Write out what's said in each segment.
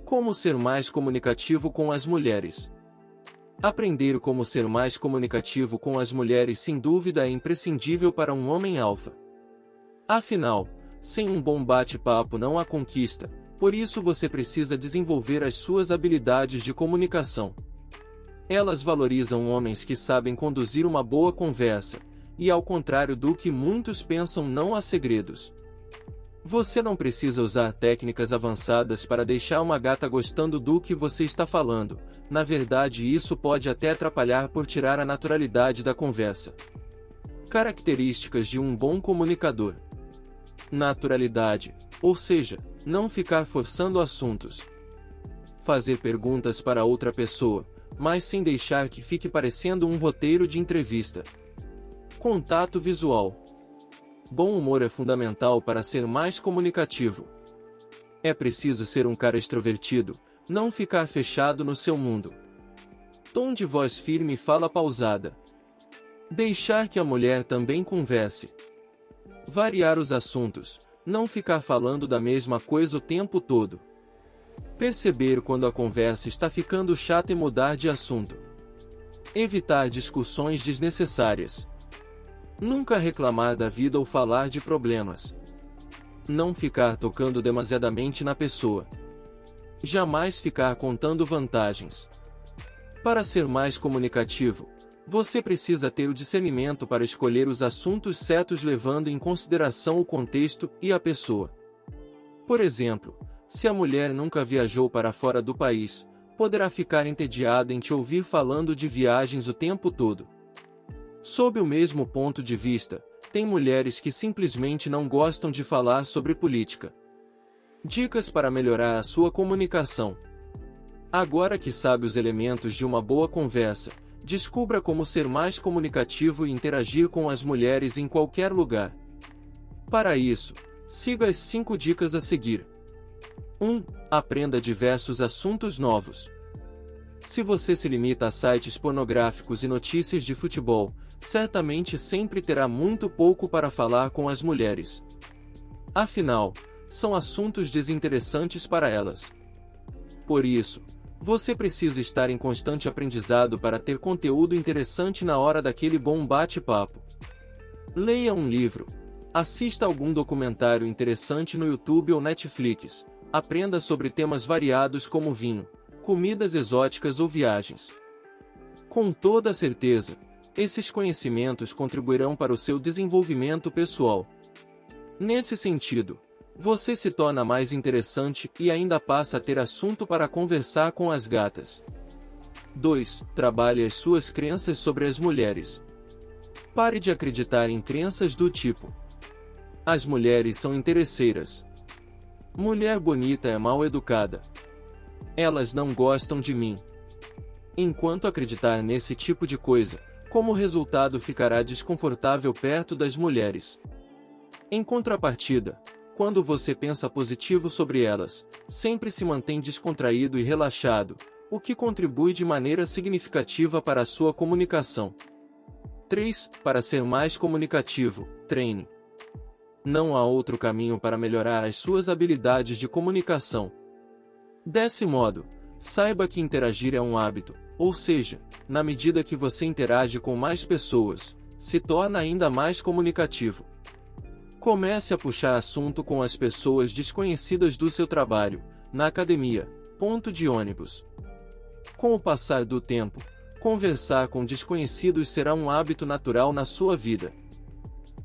Como ser mais comunicativo com as mulheres? Aprender como ser mais comunicativo com as mulheres sem dúvida é imprescindível para um homem alfa. Afinal, sem um bom bate-papo não há conquista, por isso você precisa desenvolver as suas habilidades de comunicação. Elas valorizam homens que sabem conduzir uma boa conversa, e ao contrário do que muitos pensam, não há segredos. Você não precisa usar técnicas avançadas para deixar uma gata gostando do que você está falando, na verdade isso pode até atrapalhar por tirar a naturalidade da conversa. Características de um bom comunicador: naturalidade, ou seja, não ficar forçando assuntos. Fazer perguntas para outra pessoa, mas sem deixar que fique parecendo um roteiro de entrevista. Contato visual. Bom humor é fundamental para ser mais comunicativo. É preciso ser um cara extrovertido, não ficar fechado no seu mundo. Tom de voz firme e fala pausada. Deixar que a mulher também converse. Variar os assuntos, não ficar falando da mesma coisa o tempo todo. Perceber quando a conversa está ficando chata e mudar de assunto. Evitar discussões desnecessárias. Nunca reclamar da vida ou falar de problemas. Não ficar tocando demasiadamente na pessoa. Jamais ficar contando vantagens. Para ser mais comunicativo, você precisa ter o discernimento para escolher os assuntos certos levando em consideração o contexto e a pessoa. Por exemplo, se a mulher nunca viajou para fora do país, poderá ficar entediada em te ouvir falando de viagens o tempo todo. Sob o mesmo ponto de vista, tem mulheres que simplesmente não gostam de falar sobre política. Dicas para melhorar a sua comunicação. Agora que sabe os elementos de uma boa conversa, descubra como ser mais comunicativo e interagir com as mulheres em qualquer lugar. Para isso, siga as 5 dicas a seguir. 1. Aprenda diversos assuntos novos. Se você se limita a sites pornográficos e notícias de futebol, certamente sempre terá muito pouco para falar com as mulheres. Afinal, são assuntos desinteressantes para elas. Por isso, você precisa estar em constante aprendizado para ter conteúdo interessante na hora daquele bom bate-papo. Leia um livro. Assista algum documentário interessante no YouTube ou Netflix. Aprenda sobre temas variados como vinho, comidas exóticas ou viagens. Com toda certeza, esses conhecimentos contribuirão para o seu desenvolvimento pessoal. Nesse sentido, você se torna mais interessante e ainda passa a ter assunto para conversar com as gatas. 2. Trabalhe as suas crenças sobre as mulheres. Pare de acreditar em crenças do tipo: as mulheres são interesseiras. Mulher bonita é mal educada. Elas não gostam de mim. Enquanto acreditar nesse tipo de coisa, como resultado ficará desconfortável perto das mulheres. Em contrapartida, quando você pensa positivo sobre elas, sempre se mantém descontraído e relaxado, o que contribui de maneira significativa para a sua comunicação. 3. Para ser mais comunicativo, treine. Não há outro caminho para melhorar as suas habilidades de comunicação. Desse modo, saiba que interagir é um hábito, ou seja, na medida que você interage com mais pessoas, se torna ainda mais comunicativo. Comece a puxar assunto com as pessoas desconhecidas do seu trabalho, na academia, ponto de ônibus. Com o passar do tempo, conversar com desconhecidos será um hábito natural na sua vida.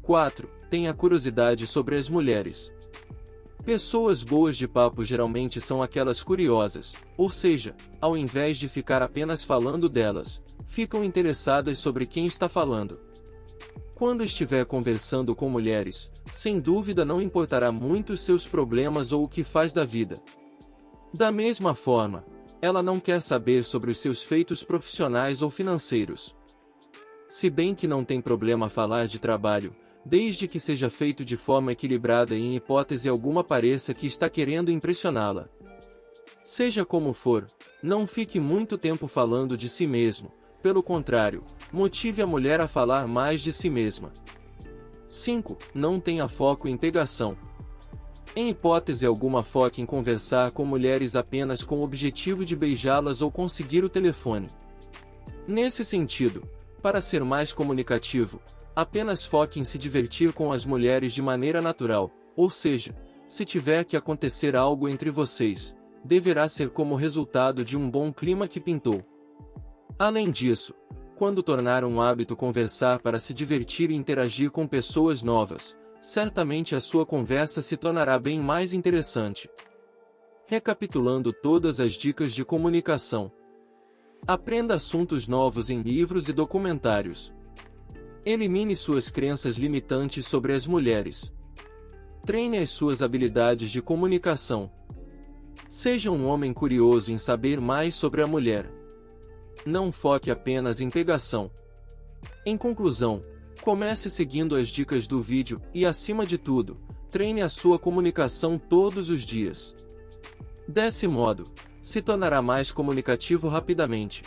4. Tenha curiosidade sobre as mulheres. Pessoas boas de papo geralmente são aquelas curiosas, ou seja, ao invés de ficar apenas falando delas, ficam interessadas sobre quem está falando. Quando estiver conversando com mulheres, sem dúvida não importará muito os seus problemas ou o que faz da vida. Da mesma forma, ela não quer saber sobre os seus feitos profissionais ou financeiros. Se bem que não tem problema falar de trabalho, desde que seja feito de forma equilibrada e em hipótese alguma pareça que está querendo impressioná-la. Seja como for, não fique muito tempo falando de si mesmo, pelo contrário, motive a mulher a falar mais de si mesma. 5. Não tenha foco em pegação. Em hipótese alguma, foque em conversar com mulheres apenas com o objetivo de beijá-las ou conseguir o telefone. Nesse sentido, para ser mais comunicativo, apenas foque em se divertir com as mulheres de maneira natural, ou seja, se tiver que acontecer algo entre vocês, deverá ser como resultado de um bom clima que pintou. Além disso, quando tornar um hábito conversar para se divertir e interagir com pessoas novas, certamente a sua conversa se tornará bem mais interessante. Recapitulando todas as dicas de comunicação. Aprenda assuntos novos em livros e documentários. Elimine suas crenças limitantes sobre as mulheres. Treine as suas habilidades de comunicação. Seja um homem curioso em saber mais sobre a mulher. Não foque apenas em pegação. Em conclusão, comece seguindo as dicas do vídeo e, acima de tudo, treine a sua comunicação todos os dias. Desse modo, se tornará mais comunicativo rapidamente.